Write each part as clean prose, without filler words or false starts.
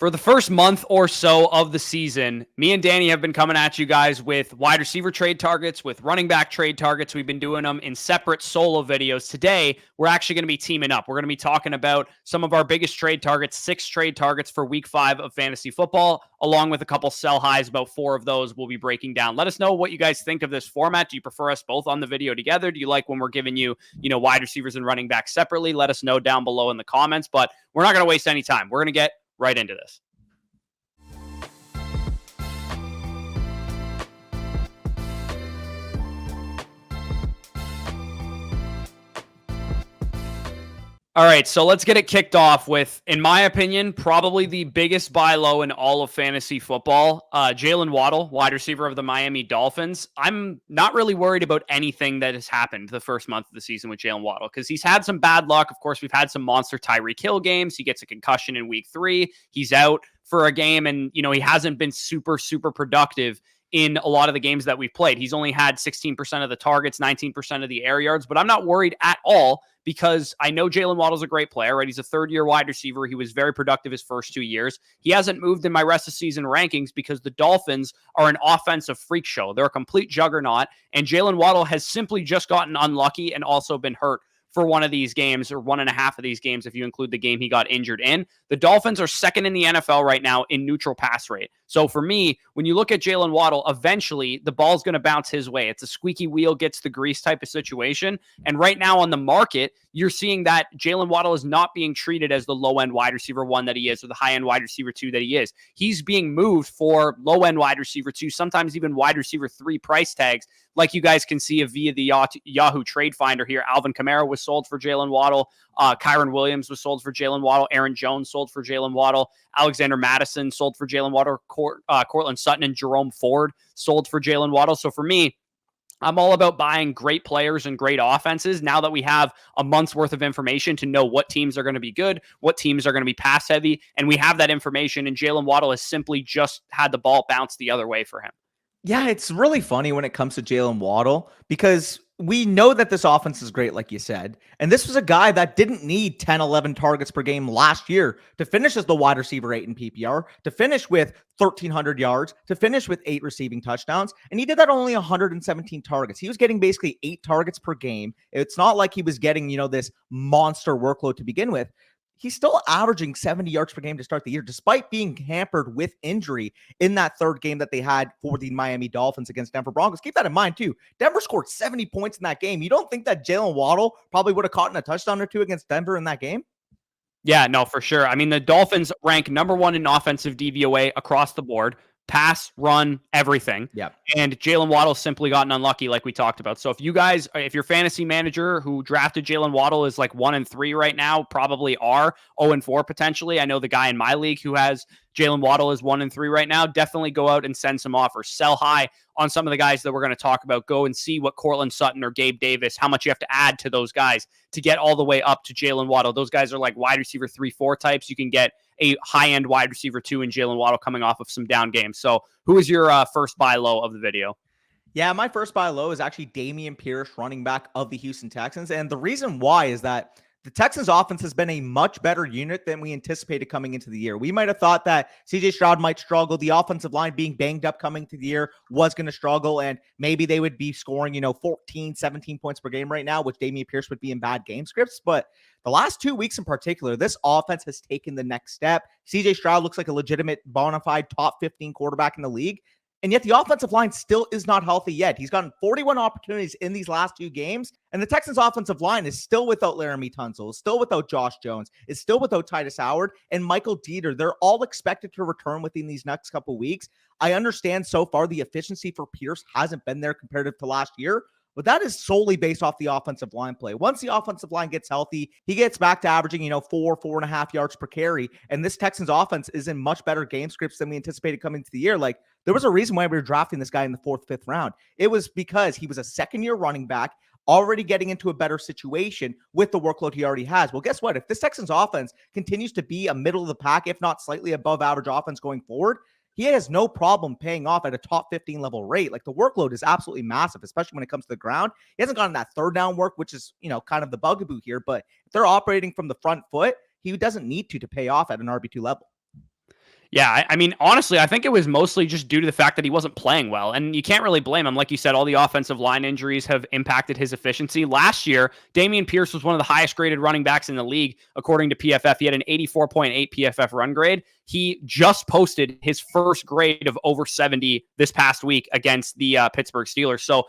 For the first month or so of the season, me and Danny have been coming at you guys with wide receiver trade targets, with running back trade targets. We've been doing them in separate solo videos. Today, we're actually going to be teaming up. We're going to be talking about some of our biggest trade targets, 6 trade targets for week 5 of fantasy football, along with a couple sell highs. About 4 of those we'll be breaking down. Let us know what you guys think of this format. Do you prefer us both on the video together? Do you like when we're giving you, wide receivers and running backs separately? Let us know down below in the comments, but we're not going to waste any time. We're going to get right into this. All right, so let's get it kicked off with, in my opinion, probably the biggest buy low in all of fantasy football. Jaylen Waddle, wide receiver of the Miami Dolphins. I'm not really worried about anything that has happened the first month of the season with Jaylen Waddle because he's had some bad luck. Of course, we've had some monster Tyreek Hill games. He gets a concussion in week 3. He's out for a game, and he hasn't been super productive in a lot of the games that we've played. He's only had 16% of the targets, 19% of the air yards, but I'm not worried at all because I know Jaylen Waddle's a great player, right? He's a third-year wide receiver. He was very productive his first 2 years. He hasn't moved in my rest of season rankings because the Dolphins are an offensive freak show. They're a complete juggernaut, and Jaylen Waddle has simply just gotten unlucky and also been hurt for one of these games, or 1.5 of these games if you include the game he got injured in. The Dolphins are second in the NFL right now in neutral pass rate. So for me, when you look at Jaylen Waddle, eventually the ball's going to bounce his way. It's a squeaky wheel gets the grease type of situation. And right now on the market, you're seeing that Jaylen Waddle is not being treated as the low-end wide receiver 1 that he is, or the high-end wide receiver 2 that he is. He's being moved for low-end wide receiver 2, sometimes even wide receiver 3 price tags, like you guys can see via the Yahoo Trade Finder here. Alvin Kamara was sold for Jaylen Waddle. Kyron Williams was sold for Jaylen Waddle. Aaron Jones sold for Jaylen Waddle. Alexander Mattison sold for Jaylen Waddle. Cortland Sutton and Jerome Ford sold for Jaylen Waddle. So for me, I'm all about buying great players and great offenses now that we have a month's worth of information to know what teams are going to be good, what teams are going to be pass heavy, and we have that information, and Jaylen Waddle has simply just had the ball bounce the other way for him. Yeah, it's really funny when it comes to Jaylen Waddle because we know that this offense is great, like you said. And this was a guy that didn't need 10, 11 targets per game last year to finish as the wide receiver 8 in PPR, to finish with 1,300 yards, to finish with 8 receiving touchdowns. And he did that only 117 targets. He was getting basically 8 targets per game. It's not like he was getting, this monster workload to begin with. He's still averaging 70 yards per game to start the year, despite being hampered with injury in that third game that they had for the Miami Dolphins against Denver Broncos. Keep that in mind, too. Denver scored 70 points in that game. You don't think that Jaylen Waddle probably would have caught in a touchdown or 2 against Denver in that game? Yeah, no, for sure. I mean, the Dolphins rank number 1 in offensive DVOA across the board. Pass, run, everything. Yep. And Jaylen Waddle simply gotten unlucky like we talked about. So if your fantasy manager who drafted Jaylen Waddle is like 1-3 right now, probably are 0-4 potentially. I know the guy in my league who has Jaylen Waddle is 1-3 right now. Definitely go out and send some offers. Sell high on some of the guys that we're going to talk about. Go and see what Cortland Sutton or Gabe Davis, how much you have to add to those guys to get all the way up to Jaylen Waddle. Those guys are like wide receiver 3-4 types. You can get a high-end wide receiver 2 in Jaylen Waddle coming off of some down games. So who is your first buy low of the video? Yeah, my first buy low is actually Dameon Pierce, running back of the Houston Texans. And the reason why is that the Texans offense has been a much better unit than we anticipated coming into the year. We might have thought that CJ Stroud might struggle. The offensive line being banged up coming to the year was going to struggle, and maybe they would be scoring, 14, 17 points per game right now, which Dameon Pierce would be in bad game scripts. But the last 2 weeks in particular, this offense has taken the next step. CJ Stroud looks like a legitimate bona fide top 15 quarterback in the league. And yet the offensive line still is not healthy yet. He's gotten 41 opportunities in these last 2 games. And the Texans offensive line is still without Laramie Tunsil, is still without Josh Jones, is still without Titus Howard and Michael Dieter. They're all expected to return within these next couple weeks. I understand so far the efficiency for Pierce hasn't been there comparative to last year, but that is solely based off the offensive line play. Once the offensive line gets healthy, he gets back to averaging, 4.5 yards per carry. And this Texans offense is in much better game scripts than we anticipated coming into the year. Like, there was a reason why we were drafting this guy in the 4th, 5th round. It was because he was a second-year running back, already getting into a better situation with the workload he already has. Well, guess what? If this Texans offense continues to be a middle of the pack, if not slightly above average offense going forward, he has no problem paying off at a top 15 level rate. Like, the workload is absolutely massive, especially when it comes to the ground. He hasn't gotten that third down work, which is, kind of the bugaboo here. But if they're operating from the front foot, he doesn't need to pay off at an RB2 level. Yeah, I mean, honestly, I think it was mostly just due to the fact that he wasn't playing well. And you can't really blame him. Like you said, all the offensive line injuries have impacted his efficiency. Last year, Dameon Pierce was one of the highest graded running backs in the league, according to PFF. He had an 84.8 PFF run grade. He just posted his first grade of over 70 this past week against the Pittsburgh Steelers. So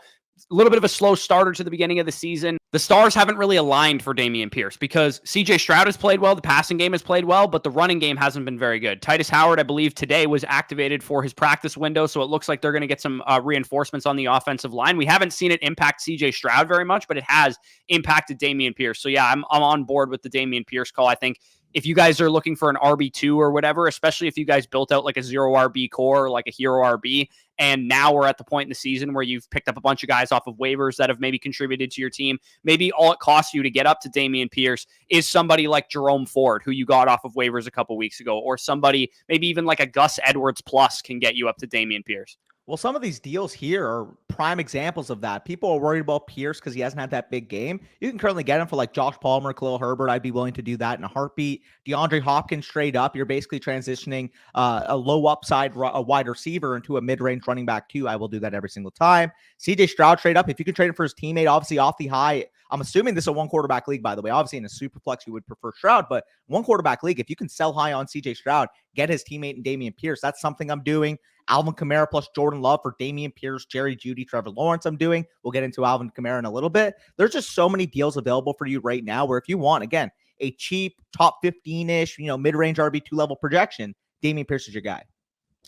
a little bit of a slow starter to the beginning of the season. The stars haven't really aligned for Dameon Pierce because CJ Stroud has played well, the passing game has played well, but the running game hasn't been very good. Titus Howard, I believe, today was activated for his practice window, so it looks like they're going to get some reinforcements on the offensive line. We haven't seen it impact CJ Stroud very much, but it has impacted Dameon Pierce. So yeah, I'm on board with the Dameon Pierce call. I think if you guys are looking for an RB2 or whatever, especially if you guys built out like a 0 RB core, like a hero RB, and now we're at the point in the season where you've picked up a bunch of guys off of waivers that have maybe contributed to your team, maybe all it costs you to get up to Dameon Pierce is somebody like Jerome Ford, who you got off of waivers a couple weeks ago, or somebody, maybe even like a Gus Edwards plus can get you up to Dameon Pierce. Well, some of these deals here are prime examples of that. People are worried about Pierce because he hasn't had that big game. You can currently get him for like Josh Palmer, Khalil Herbert. I'd be willing to do that in a heartbeat. DeAndre Hopkins straight up. You're basically transitioning a low upside a wide receiver into a mid-range running back too. I will do that every single time. CJ Stroud straight up. If you can trade him for his teammate, obviously off the high. I'm assuming this is a one quarterback league, by the way. Obviously in a super flex, you would prefer Stroud, but one quarterback league, if you can sell high on CJ Stroud, get his teammate in Dameon Pierce. That's something I'm doing. Alvin Kamara plus Jordan Love for Dameon Pierce, Jerry Jeudy, Trevor Lawrence I'm doing. We'll get into Alvin Kamara in a little bit. There's just so many deals available for you right now where if you want, again, a cheap top 15-ish, mid-range RB2 level projection, Dameon Pierce is your guy.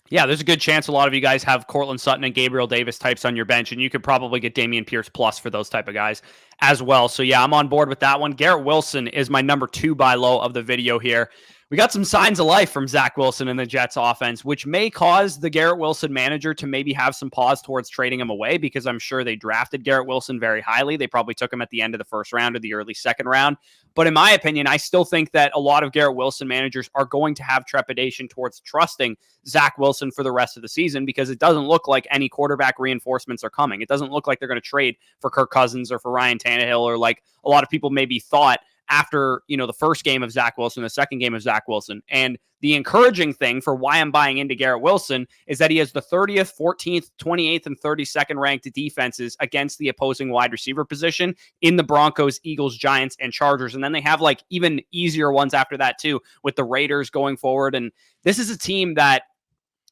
Yeah, there's a good chance a lot of you guys have Cortland Sutton and Gabriel Davis types on your bench, and you could probably get Dameon Pierce plus for those type of guys as well. So yeah, I'm on board with that one. Garrett Wilson is my number 2 buy low of the video here. We got some signs of life from Zach Wilson in the Jets offense, which may cause the Garrett Wilson manager to maybe have some pause towards trading him away because I'm sure they drafted Garrett Wilson very highly. They probably took him at the end of the first round or the early second round. But in my opinion, I still think that a lot of Garrett Wilson managers are going to have trepidation towards trusting Zach Wilson for the rest of the season because it doesn't look like any quarterback reinforcements are coming. It doesn't look like they're going to trade for Kirk Cousins or for Ryan Tannehill or like a lot of people maybe thought after, the first game of Zach Wilson, the second game of Zach Wilson. And the encouraging thing for why I'm buying into Garrett Wilson is that he has the 30th, 14th, 28th, and 32nd ranked defenses against the opposing wide receiver position in the Broncos, Eagles, Giants, and Chargers. And then they have like even easier ones after that too, with the Raiders going forward. And this is a team that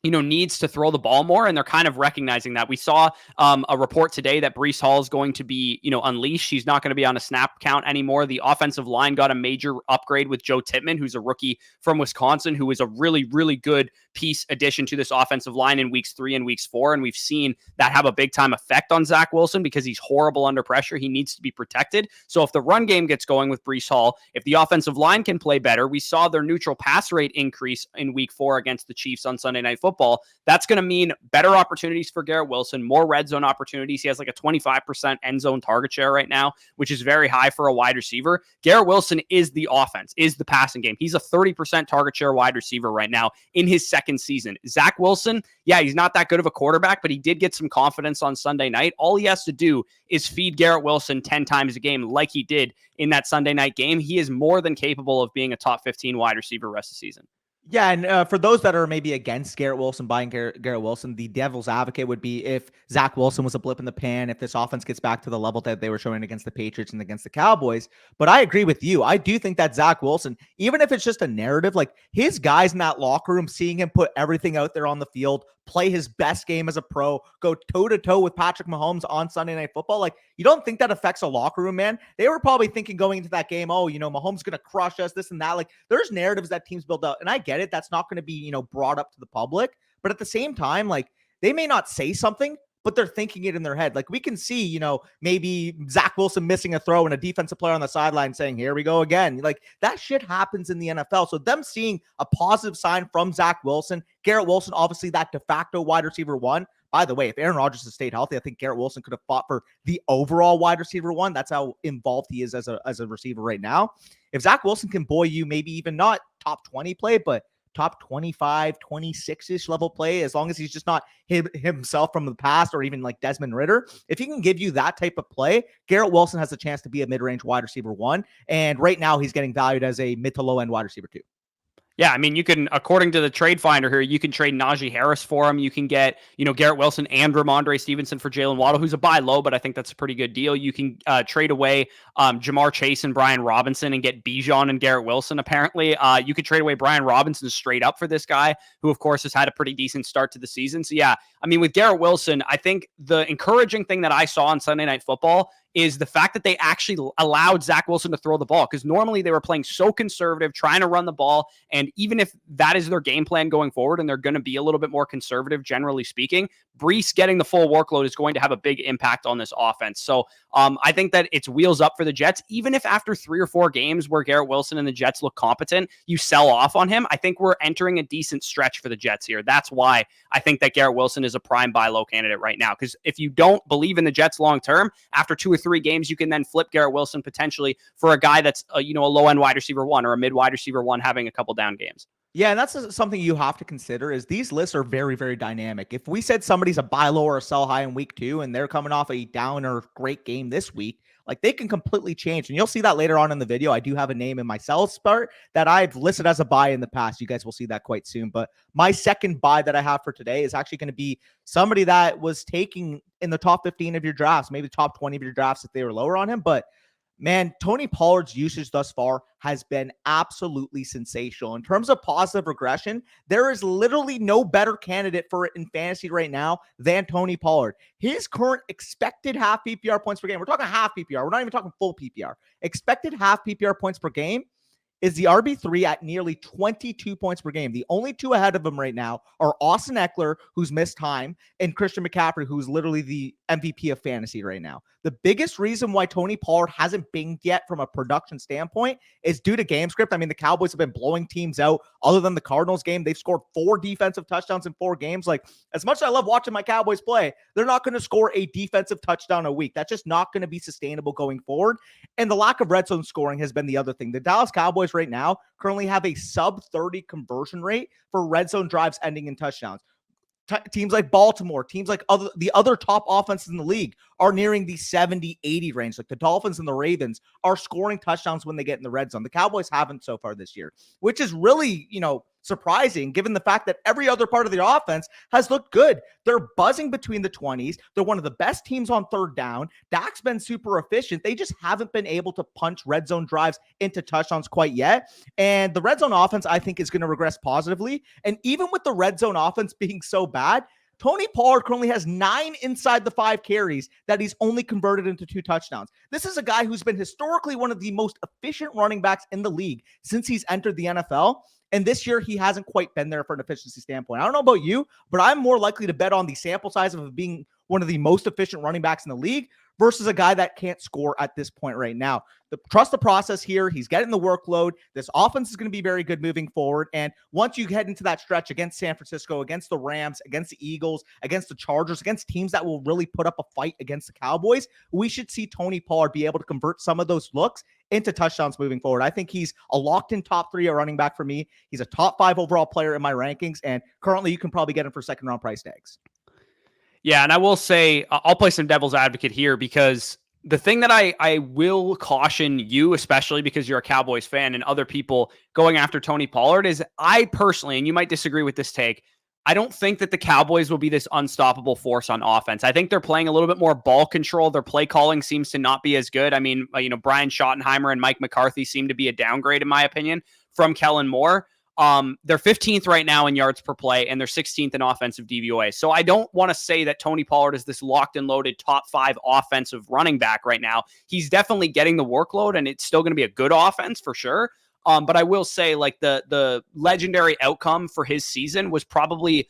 needs to throw the ball more, and they're kind of recognizing that. We saw a report today that Breece Hall is going to be, unleashed. He's not going to be on a snap count anymore. The offensive line got a major upgrade with Joe Tippmann, who's a rookie from Wisconsin, who is a really, really good piece addition to this offensive line in weeks 3 and weeks 4. And we've seen that have a big time effect on Zach Wilson because he's horrible under pressure. He needs to be protected. So if the run game gets going with Breece Hall, if the offensive line can play better, we saw their neutral pass rate increase in week 4 against the Chiefs on Sunday Night Football. That's going to mean better opportunities for Garrett Wilson, more red zone opportunities. He has like a 25% end zone target share right now, which is very high for a wide receiver. Garrett Wilson is the offense, is the passing game. He's a 30% target share wide receiver right now in his second season. Zach Wilson, yeah, he's not that good of a quarterback, but he did get some confidence on Sunday night. All he has to do is feed Garrett Wilson 10 times a game like he did in that Sunday night game. He is more than capable of being a top 15 wide receiver rest of the season. Yeah, and for those that are maybe against Garrett Wilson, buying Garrett Wilson, the devil's advocate would be if Zach Wilson was a blip in the pan, if this offense gets back to the level that they were showing against the Patriots and against the Cowboys. But I agree with you. I do think that Zach Wilson, even if it's just a narrative, like his guys in that locker room, seeing him put everything out there on the field, play his best game as a pro, go toe-to-toe with Patrick Mahomes on Sunday Night Football. Like, you don't think that affects a locker room, man? They were probably thinking going into that game, Mahomes going to crush us, this and that. Like, there's narratives that teams build out. And I get it. That's not going to be, brought up to the public. But at the same time, like, they may not say something, but they're thinking it in their head. Like we can see, maybe Zach Wilson missing a throw and a defensive player on the sideline saying, here we go again. Like that shit happens in the NFL. So them seeing a positive sign from Zach Wilson, Garrett Wilson, obviously that de facto wide receiver 1. By the way, if Aaron Rodgers had stayed healthy, I think Garrett Wilson could have fought for the overall wide receiver 1. That's how involved he is as a receiver right now. If Zach Wilson can buoy you, maybe even not top 20 play, but top 25, 26-ish level play, as long as he's just not himself from the past or even like Desmond Ridder. If he can give you that type of play, Garrett Wilson has a chance to be a mid-range wide receiver 1. And right now he's getting valued as a mid to low end wide receiver 2. Yeah, I mean, you can, according to the trade finder here, you can trade Najee Harris for him. You can get, Garrett Wilson and Ramondre Stevenson for Jaylen Waddle, who's a buy low, but I think that's a pretty good deal. You can trade away Jamar Chase and Brian Robinson and get Bijan and Garrett Wilson, apparently. You could trade away Brian Robinson straight up for this guy, who, of course, has had a pretty decent start to the season. So, yeah, I mean, with Garrett Wilson, I think the encouraging thing that I saw on Sunday Night Football is the fact that they actually allowed Zach Wilson to throw the ball, because normally they were playing so conservative, trying to run the ball. And even if that is their game plan going forward and they're going to be a little bit more conservative, generally speaking, Breece getting the full workload is going to have a big impact on this offense. So I think that it's wheels up for the Jets. Even if after 3 or 4 games where Garrett Wilson and the Jets look competent, you sell off on him, I think we're entering a decent stretch for the Jets here. That's why I think that Garrett Wilson is a prime buy low candidate right now. Because if you don't believe in the Jets long term, after 2 or 3 games, you can then flip Garrett Wilson potentially for a guy that's a low end wide receiver 1 or a mid wide receiver 1 having a couple down games. Yeah, and that's something you have to consider is these lists are very, very dynamic. If we said somebody's a buy low or a sell high in week 2 and they're coming off a down or great game this week, like they can completely change. And you'll see that later on in the video. I do have a name in my sell spurt that I've listed as a buy in the past. You guys will see that quite soon. But my second buy that I have for today is actually going to be somebody that was taking in the top 15 of your drafts, maybe the top 20 of your drafts if they were lower on him. But man, Tony Pollard's usage thus far has been absolutely sensational. In terms of positive regression, there is literally no better candidate for it in fantasy right now than Tony Pollard. His current expected half PPR points per game, we're talking half PPR, we're not even talking full PPR. Expected half PPR points per game is the RB3 at nearly 22 points per game. The only 2 ahead of him right now are Austin Eckler, who's missed time, and Christian McCaffrey, who's literally the MVP of fantasy right now. The biggest reason why Tony Pollard hasn't binged yet from a production standpoint is due to game script. I mean, the Cowboys have been blowing teams out. Other than the Cardinals game, they've scored 4 defensive touchdowns in 4 games. Like, as much as I love watching my Cowboys play, they're not going to score a defensive touchdown a week. That's just not going to be sustainable going forward. And the lack of red zone scoring has been the other thing. The Dallas Cowboys right now currently have a sub 30 conversion rate for red zone drives ending in touchdowns. Teams like Baltimore, teams like the other top offenses in the league are nearing the 70-80 range. Like the Dolphins and the Ravens are scoring touchdowns when they get in the red zone. The Cowboys haven't so far this year, which is really, surprising given the fact that every other part of their offense has looked good. They're buzzing between the 20s. They're one of the best teams on third down. Dak's been super efficient. They just haven't been able to punch red zone drives into touchdowns quite yet. And the red zone offense, I think, is going to regress positively. And even with the red zone offense being so bad, Tony Pollard currently has 9 inside the 5 carries that he's only converted into 2 touchdowns. This is a guy who's been historically one of the most efficient running backs in the league since he's entered the NFL. And this year, he hasn't quite been there from an efficiency standpoint. I don't know about you, but I'm more likely to bet on the sample size of being one of the most efficient running backs in the league versus a guy that can't score at this point right now. Trust the process here. He's getting the workload. This offense is going to be very good moving forward. And once you head into that stretch against San Francisco, against the Rams, against the Eagles, against the Chargers, against teams that will really put up a fight against the Cowboys, we should see Tony Pollard be able to convert some of those looks into touchdowns moving forward. I think he's a locked-in top 3 at running back for me. He's a top 5 overall player in my rankings, and currently you can probably get him for second-round price tags. Yeah, and I will say, I'll play some devil's advocate here, because the thing that I will caution you, especially because you're a Cowboys fan and other people going after Tony Pollard, is I personally, and you might disagree with this take, I don't think that the Cowboys will be this unstoppable force on offense. I think they're playing a little bit more ball control. Their play calling seems to not be as good. I mean, Brian Schottenheimer and Mike McCarthy seem to be a downgrade, in my opinion, from Kellen Moore. They're 15th right now in yards per play, and they're 16th in offensive DVOA. So I don't want to say that Tony Pollard is this locked and loaded top 5 offensive running back right now. He's definitely getting the workload, and it's still going to be a good offense for sure. But I will say, like, the legendary outcome for his season was probably,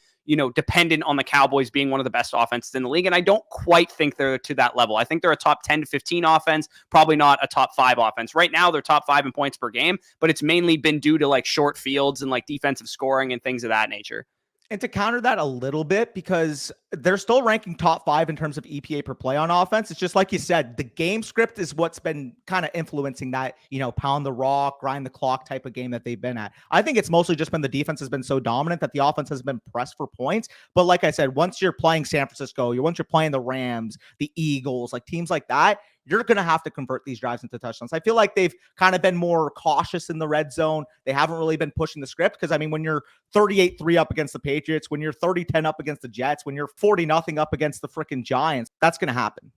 dependent on the Cowboys being one of the best offenses in the league. And I don't quite think they're to that level. I think they're a top 10 to 15 offense, probably not a top 5 offense. Right now, they're top 5 in points per game, but it's mainly been due to like short fields and like defensive scoring and things of that nature. And to counter that a little bit, because they're still ranking top 5 in terms of EPA per play on offense. It's just like you said, the game script is what's been kind of influencing that, pound the rock, grind the clock type of game that they've been at. I think it's mostly just been the defense has been so dominant that the offense has been pressed for points. But like I said, once you're playing San Francisco, once you're playing the Rams, the Eagles, like teams like that, you're going to have to convert these drives into touchdowns. I feel like they've kind of been more cautious in the red zone. They haven't really been pushing the script because, I mean, when you're 38-3 up against the Patriots, when you're 30-10 up against the Jets, when you're 40-0 up against the freaking Giants, that's going to happen.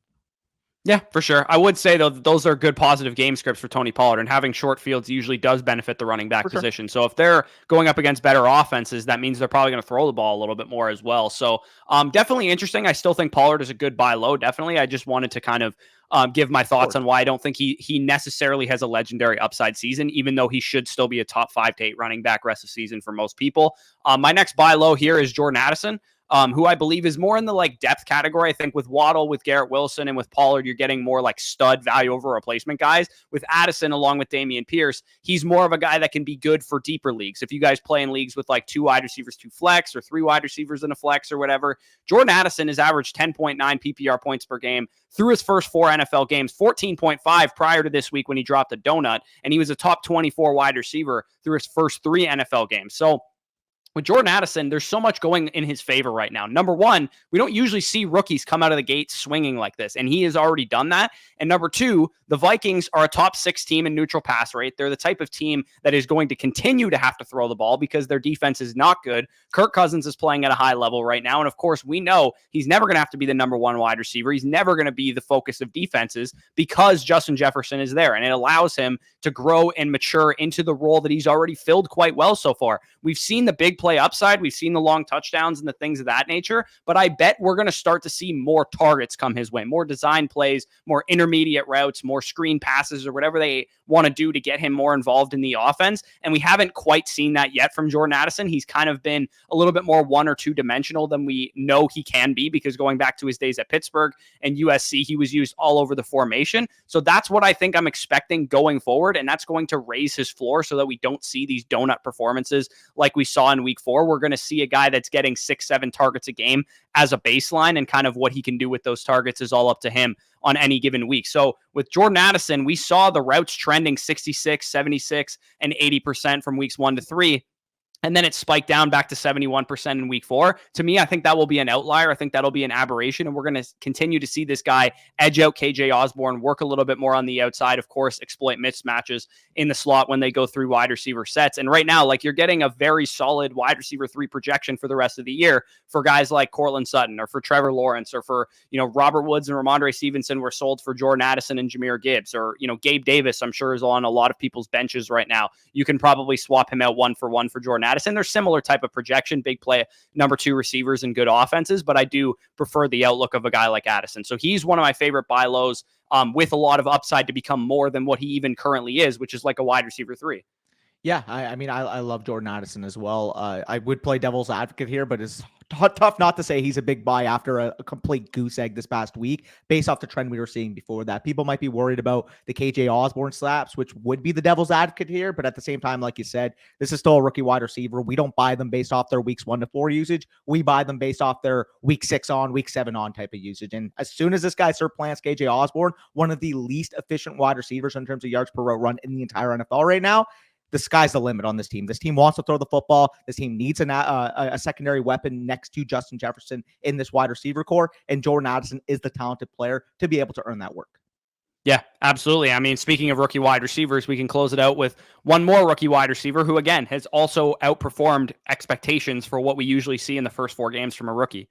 Yeah, for sure. I would say, though, those are good positive game scripts for Tony Pollard, and having short fields usually does benefit the running back position. So if they're going up against better offenses, that means they're probably going to throw the ball a little bit more as well. So definitely interesting. I still think Pollard is a good buy low. Definitely. I just wanted to kind of give my thoughts on why I don't think he necessarily has a legendary upside season, even though he should still be a top 5 to 8 running back rest of season for most people. My next buy low here is Jordan Addison. Who I believe is more in the like depth category. I think with Waddle, with Garrett Wilson, and with Pollard, you're getting more like stud value over replacement guys. With Addison, along with Dameon Pierce, he's more of a guy that can be good for deeper leagues. If you guys play in leagues with like 2 wide receivers, 2 flex, or 3 wide receivers in a flex or whatever, Jordan Addison has averaged 10.9 PPR points per game through his first 4 NFL games, 14.5 prior to this week when he dropped a donut, and he was a top 24 wide receiver through his first 3 NFL games. So with Jordan Addison, there's so much going in his favor right now. Number one, we don't usually see rookies come out of the gate swinging like this, and he has already done that. And number two, the Vikings are a top 6 team in neutral pass rate. They're the type of team that is going to continue to have to throw the ball because their defense is not good. Kirk Cousins is playing at a high level right now, and of course, we know he's never going to have to be the number 1 wide receiver. He's never going to be the focus of defenses because Justin Jefferson is there, and it allows him to grow and mature into the role that he's already filled quite well so far. We've seen the big play upside. We've seen the long touchdowns and the things of that nature, but I bet we're going to start to see more targets come his way, more design plays, more intermediate routes, more screen passes, or whatever they want to do to get him more involved in the offense. And we haven't quite seen that yet from Jordan Addison. He's kind of been a little bit more 1 or 2 dimensional than we know he can be, because going back to his days at Pittsburgh and USC, he was used all over the formation. So that's what I think I'm expecting going forward. And that's going to raise his floor so that we don't see these donut performances like we saw in week 4. We're going to see a guy that's getting 6-7 targets a game as a baseline, and kind of what he can do with those targets is all up to him on any given week. So with Jordan Addison, we saw the routes trending 66, 76, and 80% from weeks 1 to 3. And then it spiked down back to 71% in week 4. To me, I think that will be an outlier. I think that'll be an aberration. And we're going to continue to see this guy edge out KJ Osborne, work a little bit more on the outside, of course, exploit mismatches in the slot when they go through wide receiver sets. And right now, like, you're getting a very solid wide receiver 3 projection for the rest of the year for guys like Cortland Sutton, or for Trevor Lawrence, or for, Robert Woods and Ramondre Stevenson were sold for Jordan Addison and Jahmyr Gibbs, or, Gabe Davis, I'm sure, is on a lot of people's benches right now. You can probably swap him out 1 for 1 for Jordan Addison. They're similar type of projection, big play, number 2 receivers and good offenses, but I do prefer the outlook of a guy like Addison. So he's one of my favorite buy lows, with a lot of upside to become more than what he even currently is, which is like a wide receiver 3. Yeah, I mean, I love Jordan Addison as well. I would play devil's advocate here, but it's tough not to say he's a big buy after a complete goose egg this past week, based off the trend we were seeing before that. People might be worried about the KJ Osborne slaps, which would be the devil's advocate here, but at the same time, like you said, this is still a rookie wide receiver. We don't buy them based off their weeks 1 to 4 usage. We buy them based off their week 6 on, week 7 on type of usage. And as soon as this guy surplants KJ Osborne, one of the least efficient wide receivers in terms of yards per route run in the entire NFL right now, the sky's the limit on this team. This team wants to throw the football. This team needs a secondary weapon next to Justin Jefferson in this wide receiver core, and Jordan Addison is the talented player to be able to earn that work. Yeah, absolutely. I mean, speaking of rookie wide receivers, we can close it out with one more rookie wide receiver who, again, has also outperformed expectations for what we usually see in the first 4 games from a rookie.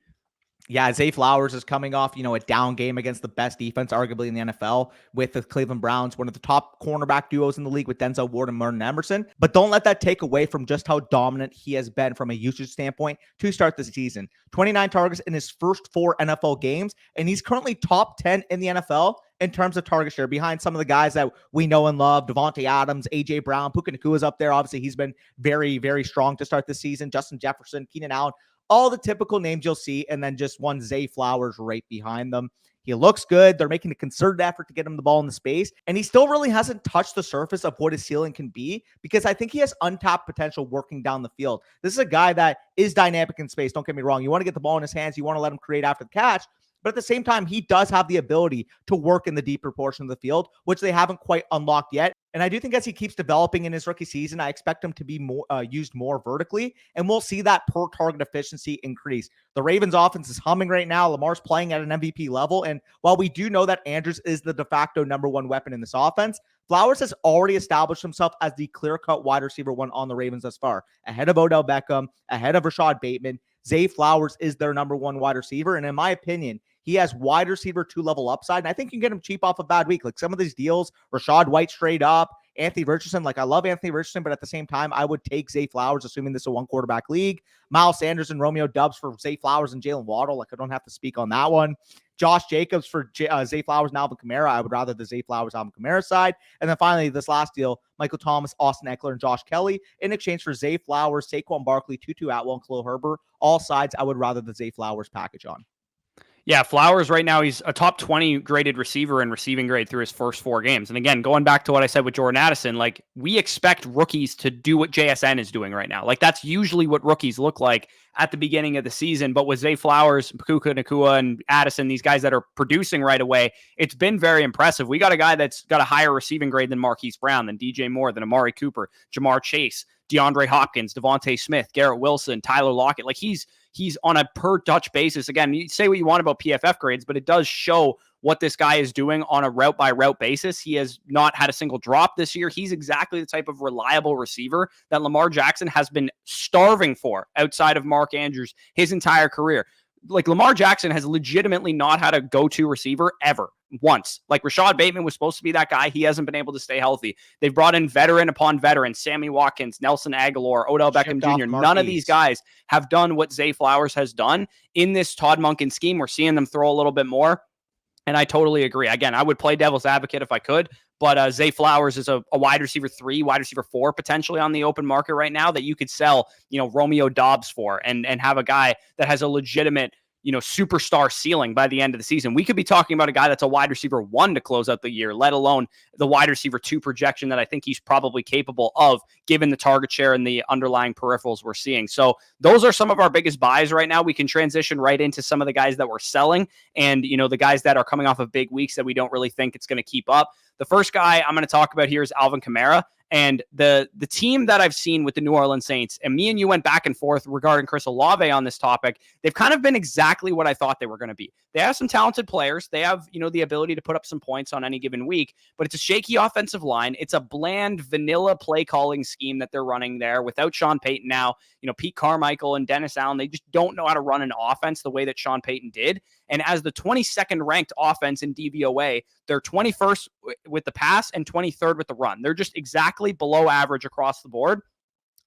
Yeah, Zay Flowers is coming off, a down game against the best defense, arguably in the NFL, with the Cleveland Browns, one of the top cornerback duos in the league with Denzel Ward and Martin Emerson. But don't let that take away from just how dominant he has been from a usage standpoint to start the season. 29 targets in his first 4 NFL games, and he's currently top 10 in the NFL in terms of target share, behind some of the guys that we know and love. Devontae Adams, A.J. Brown, Puka Nakua's up there. Obviously, he's been very, very strong to start the season. Justin Jefferson, Keenan Allen, all the typical names you'll see, and then just one Zay Flowers right behind them. He looks good. They're making a concerted effort to get him the ball in the space, and he still really hasn't touched the surface of what his ceiling can be, because I think he has untapped potential working down the field. This is a guy that is dynamic in space. Don't get me wrong. You want to get the ball in his hands. You want to let him create after the catch. But at the same time, he does have the ability to work in the deeper portion of the field, which they haven't quite unlocked yet. And I do think as he keeps developing in his rookie season, I expect him to be more used more vertically, and we'll see that per target efficiency increase. The Ravens offense is humming right now. Lamar's playing at an MVP level. And while we do know that Andrews is the de facto number one weapon in this offense, Flowers has already established himself as the clear-cut wide receiver one on the Ravens thus far, ahead of Odell Beckham, ahead of Rashad Bateman. Zay Flowers is their number one wide receiver. And in my opinion, he has wide receiver 2 level upside. And I think you can get him cheap off a bad week. Like some of these deals, Rashad White straight up, Anthony Richardson. Like I love Anthony Richardson, but at the same time, I would take Zay Flowers, assuming this is a 1 quarterback league. Miles Sanders and Romeo Doubs for Zay Flowers and Jaylen Waddle. Like I don't have to speak on that one. Josh Jacobs for Zay Flowers and Alvin Kamara. I would rather the Zay Flowers, Alvin Kamara side. And then finally, this last deal, Michael Thomas, Austin Eckler, and Josh Kelly in exchange for Zay Flowers, Saquon Barkley, Tutu Atwell, and Khalil Herbert. All sides, I would rather the Zay Flowers package on. Yeah, Flowers right now, he's a top 20 graded receiver in receiving grade through his first 4 games. And again, going back to what I said with Jordan Addison, like we expect rookies to do what JSN is doing right now. Like that's usually what rookies look like at the beginning of the season. But with Zay Flowers, Puka Nacua, and Addison, these guys that are producing right away, it's been very impressive. We got a guy that's got a higher receiving grade than Marquise Brown, than DJ Moore, than Amari Cooper, Jamar Chase, DeAndre Hopkins, Devontae Smith, Garrett Wilson, Tyler Lockett. Like he's on a per touch basis. Again, you say what you want about PFF grades, but it does show what this guy is doing on a route by route basis. He has not had a single drop this year. He's exactly the type of reliable receiver that Lamar Jackson has been starving for outside of Mark Andrews his entire career. Like Lamar Jackson has legitimately not had a go-to receiver ever. Once. Like Rashad Bateman was supposed to be that guy. He hasn't been able to stay healthy. They've brought in veteran upon veteran, Sammy Watkins, Nelson Aguilar, Odell Beckham Jr. None of these guys have done what Zay Flowers has done in this Todd Monken scheme. We're seeing them throw a little bit more. And I totally agree. Again, I would play devil's advocate if I could, but Zay Flowers is a wide receiver 3, wide receiver 4 potentially on the open market right now that you could sell, Romeo Doubs for and have a guy that has a legitimate superstar ceiling by the end of the season. We could be talking about a guy that's a wide receiver 1 to close out the year, let alone the wide receiver 2 projection that I think he's probably capable of, given the target share and the underlying peripherals we're seeing. So those are some of our biggest buys right now. We can transition right into some of the guys that we're selling and, the guys that are coming off of big weeks that we don't really think it's going to keep up. The first guy I'm going to talk about here is Alvin Kamara. And the team that I've seen with the New Orleans Saints, and me and you went back and forth regarding Chris Olave on this topic, they've kind of been exactly what I thought they were going to be. They have some talented players. They have, the ability to put up some points on any given week, but it's a shaky offensive line. It's a bland, vanilla play calling scheme that they're running there without Sean Payton now. Pete Carmichael and Dennis Allen, they just don't know how to run an offense the way that Sean Payton did. And as the 22nd ranked offense in DVOA, they're 21st with the pass and 23rd with the run. They're just exactly below average across the board.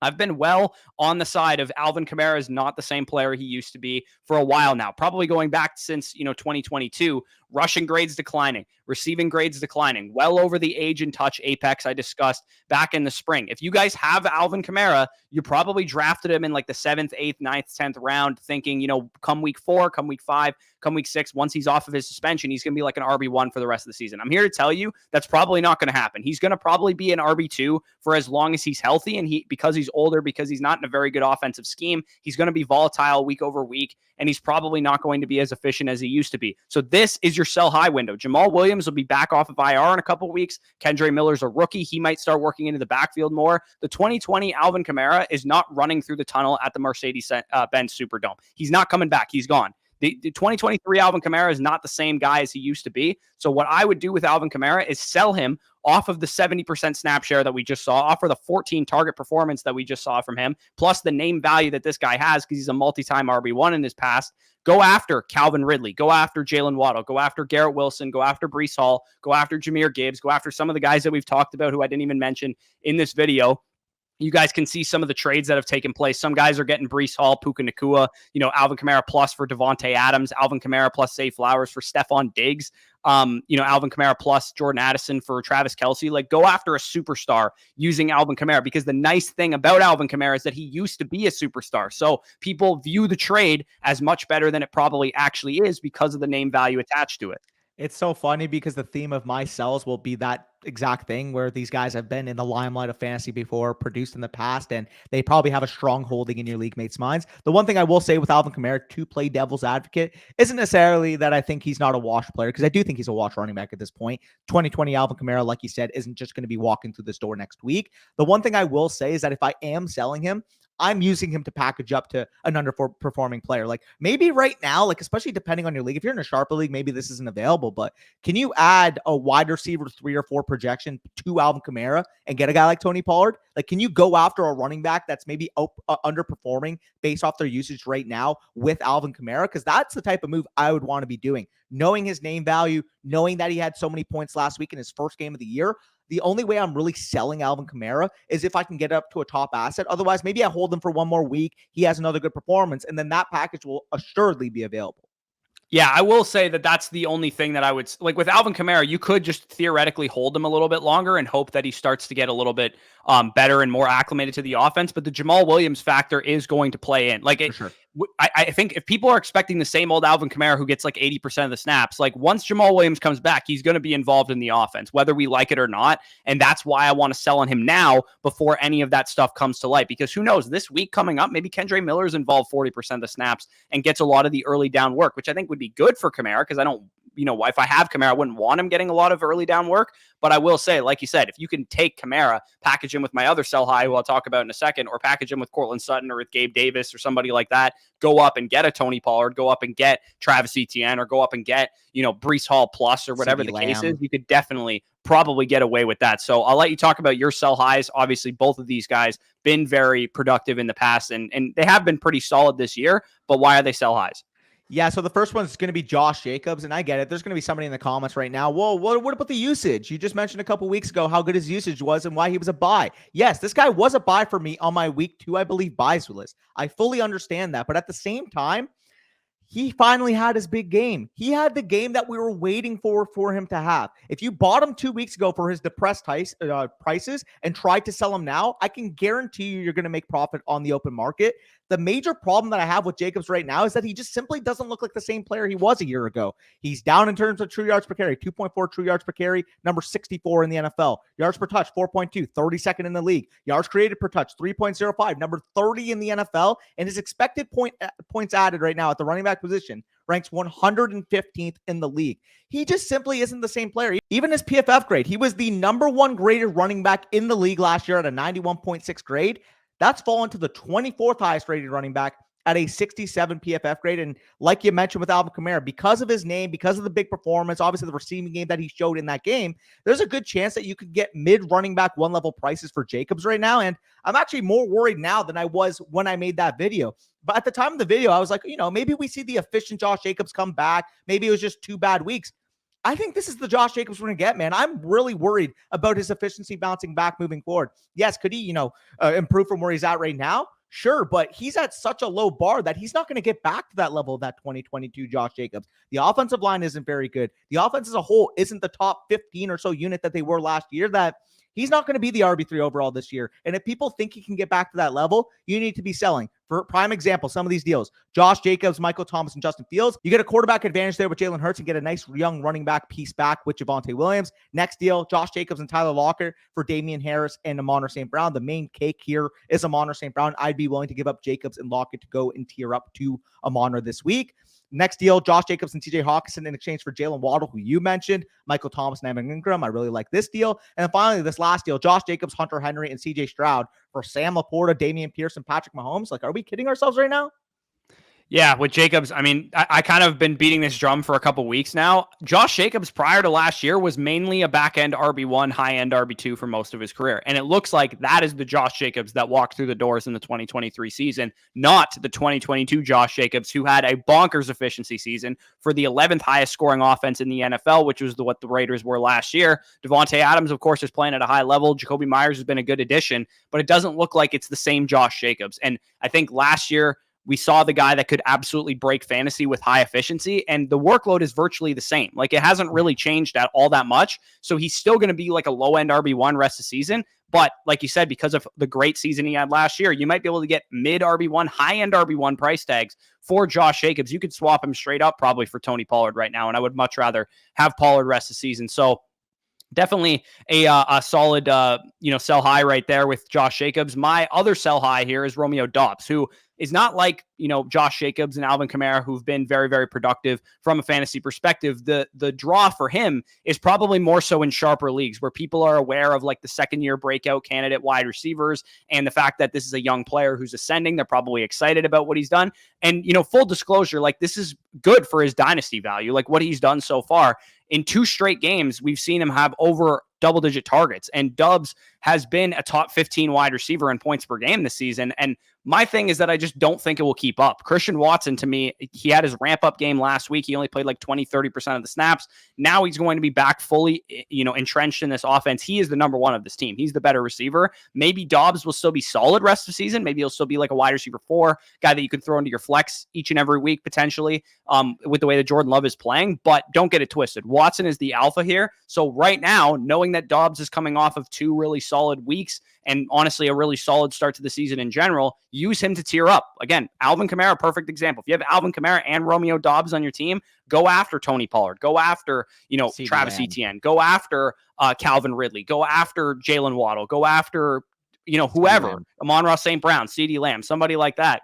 I've been well on the side of Alvin Kamara is not the same player he used to be for a while now, probably going back since, 2022. Rushing grades declining, receiving grades declining, well over the age and touch apex I discussed back in the spring. If you guys have Alvin Kamara, you probably drafted him in like the 7th, 8th, 9th, 10th round thinking, come week 4, come week 5, come week 6, once he's off of his suspension, he's going to be like an RB1 for the rest of the season. I'm here to tell you that's probably not going to happen. He's going to probably be an RB2 for as long as he's healthy, and because he's older, because he's not in a very good offensive scheme, he's going to be volatile week over week, and he's probably not going to be as efficient as he used to be. So this is your sell high window. Jamal Williams will be back off of IR in a couple of weeks. Kendre Miller's a rookie. He might start working into the backfield more. The 2020 Alvin Kamara is not running through the tunnel at the Mercedes-Benz Superdome. He's not coming back. He's gone. The 2023 Alvin Kamara is not the same guy as he used to be. So what I would do with Alvin Kamara is sell him off of the 70% snap share that we just saw, off of the 14 target performance that we just saw from him, plus the name value that this guy has because he's a multi-time RB1 in his past. Go after Calvin Ridley. Go after Jaylen Waddle. Go after Garrett Wilson. Go after Breece Hall. Go after Jahmyr Gibbs. Go after some of the guys that we've talked about who I didn't even mention in this video. You guys can see some of the trades that have taken place. Some guys are getting Breece Hall, Puka Nacua, Alvin Kamara plus for Devontae Adams, Alvin Kamara plus Zay Flowers for Stephon Diggs, Alvin Kamara plus Jordan Addison for Travis Kelce. Like, go after a superstar using Alvin Kamara, because the nice thing about Alvin Kamara is that he used to be a superstar. So people view the trade as much better than it probably actually is because of the name value attached to it. It's so funny because the theme of my sells will be that exact thing where these guys have been in the limelight of fantasy before, produced in the past, and they probably have a strong holding in your league mates' minds. The one thing I will say with Alvin Kamara, to play devil's advocate, isn't necessarily that I think he's not a wash player, because I do think he's a wash running back at this point. 2020 Alvin Kamara, like you said, isn't just going to be walking through this door next week. The one thing I will say is that if I am selling him, I'm using him to package up to an underperforming player. Like maybe right now, like especially depending on your league, if you're in a sharper league, maybe this isn't available, but can you add a wide receiver 3 or 4 projection to Alvin Kamara and get a guy like Tony Pollard? Like, can you go after a running back that's maybe underperforming based off their usage right now with Alvin Kamara? Because that's the type of move I would want to be doing. Knowing his name value, knowing that he had so many points last week in his first game of the year, the only way I'm really selling Alvin Kamara is if I can get up to a top asset. Otherwise, maybe I hold him for one more week. He has another good performance, and then that package will assuredly be available. Yeah, I will say that that's the only thing that I would like with Alvin Kamara. You could just theoretically hold him a little bit longer and hope that he starts to get a little bit better and more acclimated to the offense. But the Jamal Williams factor is going to play in. Like, I think if people are expecting the same old Alvin Kamara who gets like 80% of the snaps, like once Jamal Williams comes back, he's going to be involved in the offense, whether we like it or not. And that's why I want to sell on him now before any of that stuff comes to light. Because who knows, this week coming up, maybe Kendre Miller's involved 40% of the snaps and gets a lot of the early down work, which I think would be good for Kamara, because I don't, if I have Kamara, I wouldn't want him getting a lot of early down work. But I will say, like you said, if you can take Kamara, package him with my other sell high, who I'll talk about in a second, or package him with Cortland Sutton or with Gabe Davis or somebody like that, go up and get a Tony Pollard, go up and get Travis Etienne, or go up and get, Breece Hall plus or whatever the case is, you could definitely probably get away with that. So I'll let you talk about your sell highs. Obviously, both of these guys been very productive in the past, and they have been pretty solid this year, but why are they sell highs? Yeah, so the first one is going to be Josh Jacobs, and I get it. There's going to be somebody in the comments right now. Whoa, what about the usage? You just mentioned a couple weeks ago how good his usage was and why he was a buy. Yes, this guy was a buy for me on my week 2, I believe, buys list. I fully understand that, but at the same time, he finally had his big game. He had the game that we were waiting for him to have. If you bought him 2 weeks ago for his depressed prices and tried to sell him now, I can guarantee you're going to make profit on the open market. The major problem that I have with Jacobs right now is that he just simply doesn't look like the same player he was a year ago. He's down in terms of true yards per carry, 2.4 true yards per carry, number 64 in the NFL. Yards per touch, 4.2, 32nd in the league. Yards created per touch, 3.05, number 30 in the NFL. And his expected points added right now at the running back position ranks 115th in the league. He just simply isn't the same player. Even his PFF grade, he was the number 1 graded running back in the league last year at a 91.6 grade. That's fallen to the 24th highest rated running back at a 67 PFF grade. And like you mentioned with Alvin Kamara, because of his name, because of the big performance, obviously the receiving game that he showed in that game, there's a good chance that you could get mid running back 1 level prices for Jacobs right now. And I'm actually more worried now than I was when I made that video. But at the time of the video, I was like, maybe we see the efficient Josh Jacobs come back. Maybe it was just 2 bad weeks. I think this is the Josh Jacobs we're going to get, man. I'm really worried about his efficiency bouncing back moving forward. Yes, could he, improve from where he's at right now? Sure, but he's at such a low bar that he's not going to get back to that level of that 2022 Josh Jacobs. The offensive line isn't very good. The offense as a whole isn't the top 15 or so unit that they were last year. That he's not going to be the RB3 overall this year. And if people think he can get back to that level, you need to be selling. For prime example, some of these deals, Josh Jacobs, Michael Thomas, and Justin Fields, you get a quarterback advantage there with Jalen Hurts and get a nice young running back piece back with Javonte Williams. Next deal, Josh Jacobs and Tyler Lockett for Damian Harris and Amon-Ra St. Brown. The main cake here is Amon-Ra St. Brown. I'd be willing to give up Jacobs and Lockett to go and tier up to Amon-Ra this week. Next deal, Josh Jacobs and TJ Hawkinson in exchange for Jaylen Waddle, who you mentioned, Michael Thomas and Evan Ingram. I really like this deal. And then finally, this last deal, Josh Jacobs, Hunter Henry, and CJ Stroud for Sam Laporta, Dameon Pierce, and Patrick Mahomes. Like, are we kidding ourselves right now? Yeah, with Jacobs, I mean, I kind of been beating this drum for a couple weeks now. Josh Jacobs prior to last year was mainly a back-end RB1, high-end RB2 for most of his career. And it looks like that is the Josh Jacobs that walked through the doors in the 2023 season, not the 2022 Josh Jacobs, who had a bonkers efficiency season for the 11th highest scoring offense in the NFL, which was what the Raiders were last year. Devontae Adams, of course, is playing at a high level. Jacoby Myers has been a good addition, but it doesn't look like it's the same Josh Jacobs. And I think last year, we saw the guy that could absolutely break fantasy with high efficiency, and the workload is virtually the same. Like, it hasn't really changed at all that much. So he's still going to be like a low-end RB1 rest of the season. But like you said, because of the great season he had last year, you might be able to get mid RB1, high-end RB1 price tags for Josh Jacobs. You could swap him straight up probably for Tony Pollard right now, and I would much rather have Pollard rest of the season. So definitely a solid, sell high right there with Josh Jacobs. My other sell high here is Romeo Doubs, who is not like, Josh Jacobs and Alvin Kamara, who've been very, very productive from a fantasy perspective. The draw for him is probably more so in sharper leagues where people are aware of like the second-year breakout candidate wide receivers and the fact that this is a young player who's ascending. They're probably excited about what he's done. And, full disclosure, like, this is good for his dynasty value, like what he's done so far. In 2 straight games, we've seen him have over double-digit targets, and Doubs has been a top 15 wide receiver in points per game this season. And my thing is that I just don't think it will keep up. Christian Watson, to me, he had his ramp-up game last week. He only played like 20-30% of the snaps. Now he's going to be back fully, entrenched in this offense. He is the number one of this team. He's the better receiver. Maybe Doubs will still be solid rest of the season. Maybe he'll still be like a wide receiver 4 guy that you could throw into your flex each and every week potentially, with the way that Jordan Love is playing. But don't get it twisted. Watson is the alpha here. So right now, knowing that Doubs is coming off of 2 really solid weeks and honestly a really solid start to the season in general, use him to tier up. Again, Alvin Kamara, perfect example. If you have Alvin Kamara and Romeo Doubs on your team, go after Tony Pollard, go after, Travis Etienne, go after Calvin Ridley, go after Jaylen Waddle, go after, whoever, Amon-Ra St. Brown, CeeDee Lamb, somebody like that.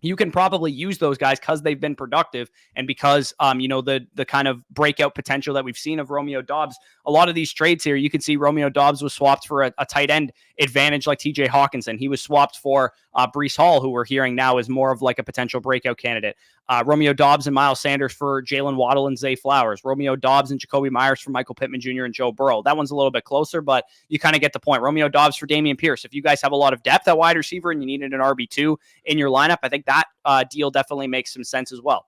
You can probably use those guys because they've been productive and because, the kind of breakout potential that we've seen of Romeo Doubs. A lot of these trades here, you can see Romeo Doubs was swapped for a tight end advantage like TJ Hawkinson. He was swapped for Breece Hall, who we're hearing now is more of like a potential breakout candidate. Romeo Doubs and Miles Sanders for Jaylen Waddle and Zay Flowers. Romeo Doubs and Jacoby Myers for Michael Pittman Jr. and Joe Burrow. That one's a little bit closer, but you kind of get the point. Romeo Doubs for Dameon Pierce. If you guys have a lot of depth at wide receiver and you needed an RB2 in your lineup, I think that deal definitely makes some sense as well.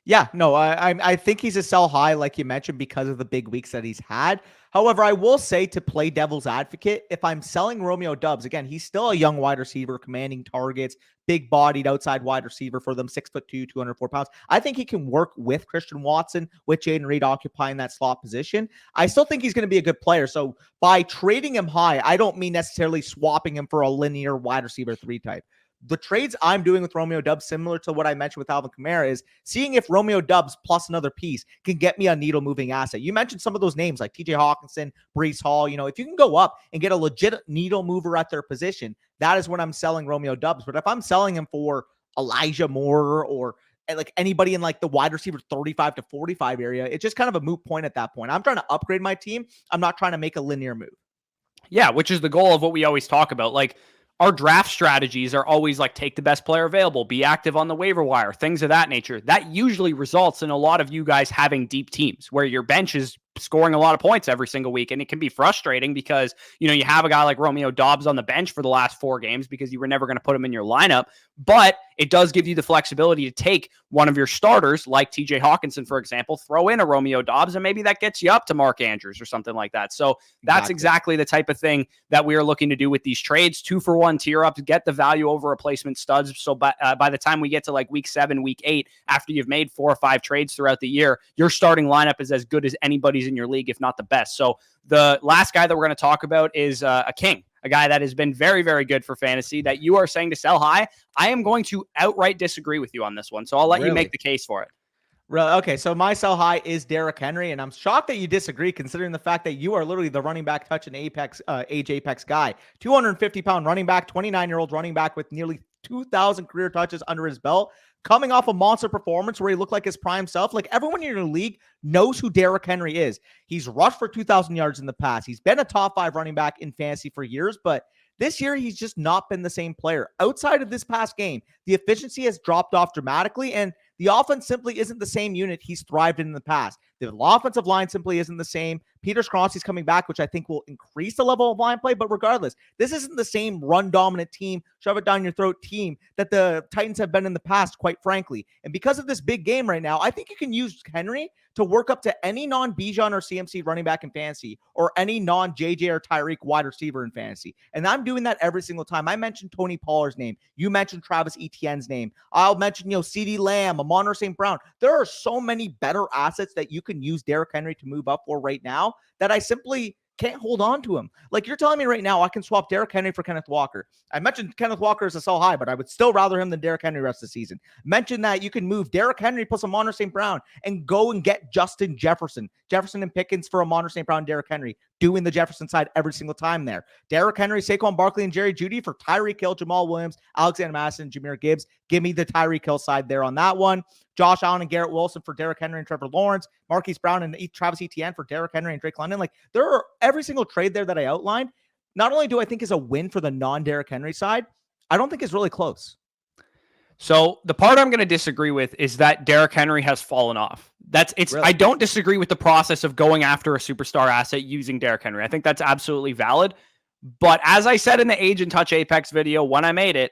Yeah, no, I think he's a sell high, like you mentioned, because of the big weeks that he's had. However, I will say, to play devil's advocate, if I'm selling Romeo Doubs, again, he's still a young wide receiver, commanding targets, big-bodied outside wide receiver for them, 6'2", 204 pounds. I think he can work with Christian Watson, with Jaden Reed occupying that slot position. I still think he's going to be a good player. So by trading him high, I don't mean necessarily swapping him for a linear wide receiver 3 type. The trades I'm doing with Romeo Doubs, similar to what I mentioned with Alvin Kamara, is seeing if Romeo Doubs plus another piece can get me a needle-moving asset. You mentioned some of those names like TJ Hawkinson, Breece Hall. If you can go up and get a legit needle mover at their position, that is when I'm selling Romeo Doubs. But if I'm selling him for Elijah Moore or like anybody in like the wide receiver 35 to 45 area, it's just kind of a moot point at that point. I'm trying to upgrade my team. I'm not trying to make a linear move. Yeah, which is the goal of what we always talk about. Like, our draft strategies are always like, take the best player available, be active on the waiver wire, things of that nature. That usually results in a lot of you guys having deep teams where your bench is scoring a lot of points every single week. And it can be frustrating because, you have a guy like Romeo Doubs on the bench for the last 4 games because you were never going to put him in your lineup. But it does give you the flexibility to take one of your starters, like TJ Hawkinson, for example, throw in a Romeo Doubs, and maybe that gets you up to Mark Andrews or something like that. So that's exactly the type of thing that we are looking to do with these trades. 2-for-1 tier ups, get the value over replacement studs. So by the time we get to like week 7, week 8, after you've made 4 or 5 trades throughout the year, your starting lineup is as good as anybody's in your league, if not the best. So the last guy that we're going to talk about is a king, a guy that has been very, very good for fantasy that you are saying to sell high. I am going to outright disagree with you on this one. So I'll let you make the case for it. Really? Okay, so my sell high is Derrick Henry, and I'm shocked that you disagree considering the fact that you are literally the running back touch and age apex guy. 250-pound running back, 29-year-old running back with nearly 2,000 career touches under his belt, coming off a monster performance where he looked like his prime self. Like, everyone in your league knows who Derrick Henry is. He's rushed for 2,000 yards in the past. He's been a top 5 running back in fantasy for years, but this year, he's just not been the same player. Outside of this past game, the efficiency has dropped off dramatically, and the offense simply isn't the same unit he's thrived in the past. The offensive line simply isn't the same. Peter Skoronski's coming back, which I think will increase the level of line play. But regardless, this isn't the same run-dominant team, shove-it-down-your-throat team that the Titans have been in the past, quite frankly. And because of this big game right now, I think you can use Henry to work up to any non-Bijan or CMC running back in fantasy, or any non-JJ or Tyreek wide receiver in fantasy. And I'm doing that every single time. I mentioned Tony Pollard's name. You mentioned Travis Etienne's name. I'll mention, CeeDee Lamb, Amon-Ra St. Brown. There are so many better assets that you can use Derrick Henry to move up for right now that I simply can't hold on to him. Like, you're telling me right now I can swap Derrick Henry for Kenneth Walker. I mentioned Kenneth Walker as a sell high, but I would still rather him than Derrick Henry rest of the season. Mention that you can move Derrick Henry plus Amon-Ra St. Brown and go and get Justin Jefferson and Pickens for Amon-Ra St. Brown and Derrick Henry, doing the Jefferson side every single time there. Derrick Henry, Saquon Barkley, and Jerry Jeudy for Tyreek Hill, Jamal Williams, Alexander Madison, and Jahmyr Gibbs. Give me the Tyreek Hill side there on that one. Josh Allen and Garrett Wilson for Derrick Henry and Trevor Lawrence. Marquise Brown and Travis Etienne for Derrick Henry and Drake London. Like, there are every single trade there that I outlined. Not only do I think is a win for the non-Derrick Henry side, I don't think it's really close. So the part I'm going to disagree with is that Derrick Henry has fallen off. Really? I don't disagree with the process of going after a superstar asset using Derrick Henry. I think that's absolutely valid. But as I said in the Age and Touch Apex video when I made it,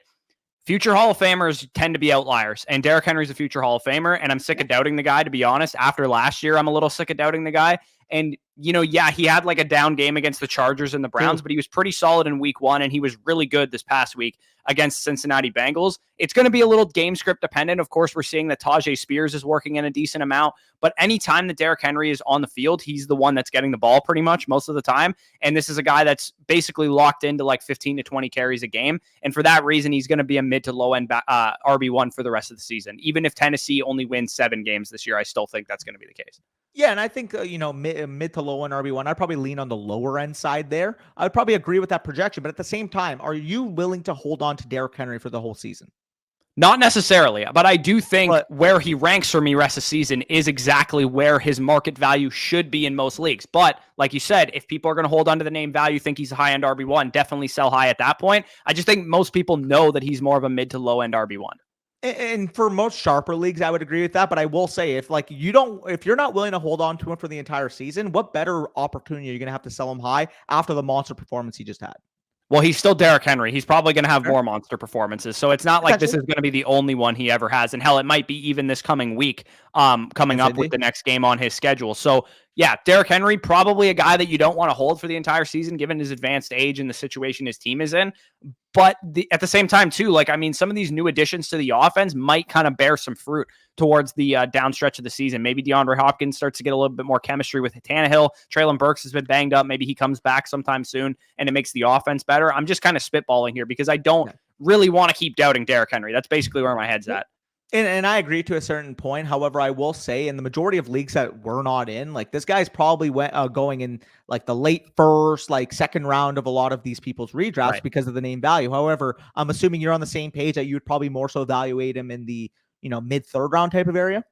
future Hall of Famers tend to be outliers, and Derrick Henry's a future Hall of Famer, and I'm sick of doubting the guy, to be honest. After last year, I'm a little sick of doubting the guy. And, he had like a down game against the Chargers and the Browns, but he was pretty solid in week 1, and he was really good this past week against Cincinnati Bengals. It's going to be a little game script dependent. Of course, we're seeing that Tajay Spears is working in a decent amount, but anytime that Derrick Henry is on the field, he's the one that's getting the ball pretty much most of the time. And this is a guy that's basically locked into like 15 to 20 carries a game. And for that reason, he's going to be a mid to low end RB1 for the rest of the season. Even if Tennessee only wins 7 games this year, I still think that's going to be the case. Yeah, and I think, mid to low end RB1, I'd probably lean on the lower end side there. I'd probably agree with that projection. But at the same time, are you willing to hold on to Derrick Henry for the whole season? Not necessarily, but I do think where he ranks for me rest of the season is exactly where his market value should be in most leagues. But like you said, if people are going to hold on to the name value, think he's a high-end RB1, definitely sell high at that point. I just think most people know that he's more of a mid to low-end RB1. And for most sharper leagues, I would agree with that. But I will say, if you're not willing to hold on to him for the entire season, what better opportunity are you going to have to sell him high after the monster performance he just had? Well, he's still Derrick Henry. He's probably going to have more monster performances. So it's not like this is going to be the only one he ever has. And hell, it might be even this coming week, coming up with the next game on his schedule. So yeah, Derrick Henry, probably a guy that you don't want to hold for the entire season, given his advanced age and the situation his team is in. But at the same time, too, some of these new additions to the offense might kind of bear some fruit towards the down stretch of the season. Maybe DeAndre Hopkins starts to get a little bit more chemistry with Tannehill. Treylon Burks has been banged up. Maybe he comes back sometime soon and it makes the offense better. I'm just kind of spitballing here because I don't really want to keep doubting Derrick Henry. That's basically where my head's at. And I agree to a certain point. However, I will say in the majority of leagues that we're not in, like this guy's probably going in like the late first, like second round of a lot of these people's redrafts because of the name value. However, I'm assuming you're on the same page that you would probably more so evaluate him in the, mid third round type of area.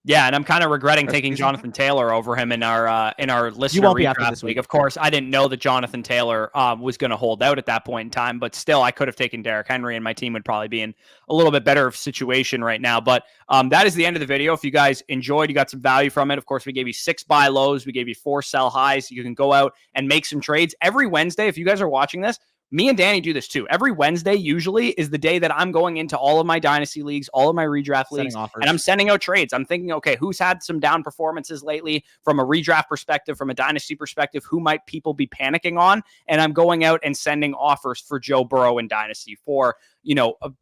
Yeah, and I'm kind of regretting taking Jonathan Taylor over him in our listener redraft this week. Of course, I didn't know that Jonathan Taylor was going to hold out at that point in time, but still, I could have taken Derrick Henry, and my team would probably be in a little bit better situation right now. But that is the end of the video. If you guys enjoyed, you got some value from it. Of course, we gave you 6 buy lows, we gave you 4 sell highs. You can go out and make some trades every Wednesday. If you guys are watching this, me and Danny do this too. Every Wednesday usually is the day that I'm going into all of my dynasty leagues, all of my redraft leagues, and I'm sending out trades. I'm thinking, okay, who's had some down performances lately from a redraft perspective, from a dynasty perspective, who might people be panicking on? And I'm going out and sending offers for Joe Burrow in dynasty, for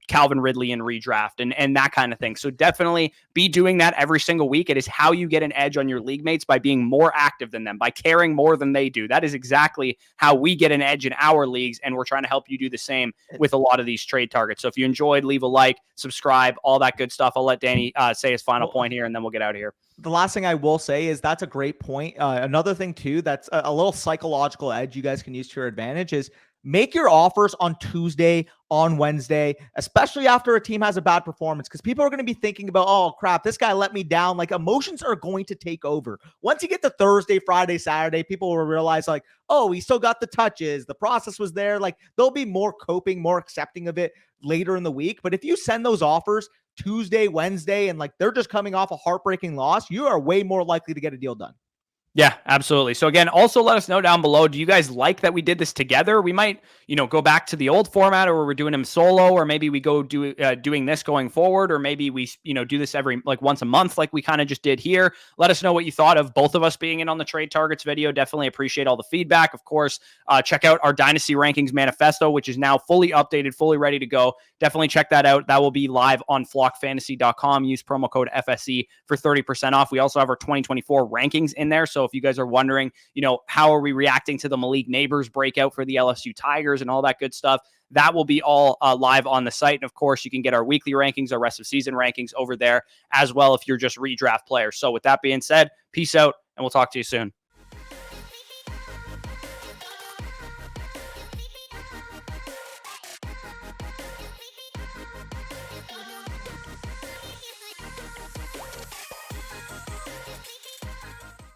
Calvin Ridley in redraft and that kind of thing. So definitely be doing that every single week. It is how you get an edge on your league mates, by being more active than them, by caring more than they do. That is exactly how we get an edge in our leagues, and we're trying to help you do the same with a lot of these trade targets. So if you enjoyed, leave a like, subscribe, all that good stuff. I'll let Danny say his final point here, and then we'll get out of here. The last thing I will say is that's a great point. Another thing too, that's a little psychological edge you guys can use to your advantage is make your offers on Tuesday, on Wednesday, especially after a team has a bad performance, because people are going to be thinking about, oh crap, this guy let me down. Like, emotions are going to take over. Once you get to Thursday, Friday, Saturday, people will realize like, oh, he still got the touches. The process was there. Like, they'll be more coping, more accepting of it later in the week. But if you send those offers Tuesday, Wednesday, and like they're just coming off a heartbreaking loss, you are way more likely to get a deal done. Yeah, absolutely. So again, also let us know down below. Do you guys like that we did this together? We might, go back to the old format, or we're doing them solo, or maybe we go doing this going forward, or maybe we, do this every once a month, like we kind of just did here. Let us know what you thought of both of us being in on the trade targets video. Definitely appreciate all the feedback. Of course, check out our Dynasty Rankings Manifesto, which is now fully updated, fully ready to go. Definitely check that out. That will be live on flockfantasy.com. Use promo code FSE for 30% off. We also have our 2024 rankings in there. So if you guys are wondering, how are we reacting to the Malik Neighbors breakout for the LSU Tigers and all that good stuff, that will be all live on the site. And of course, you can get our weekly rankings, our rest of season rankings over there as well if you're just redraft players. So with that being said, peace out, and we'll talk to you soon.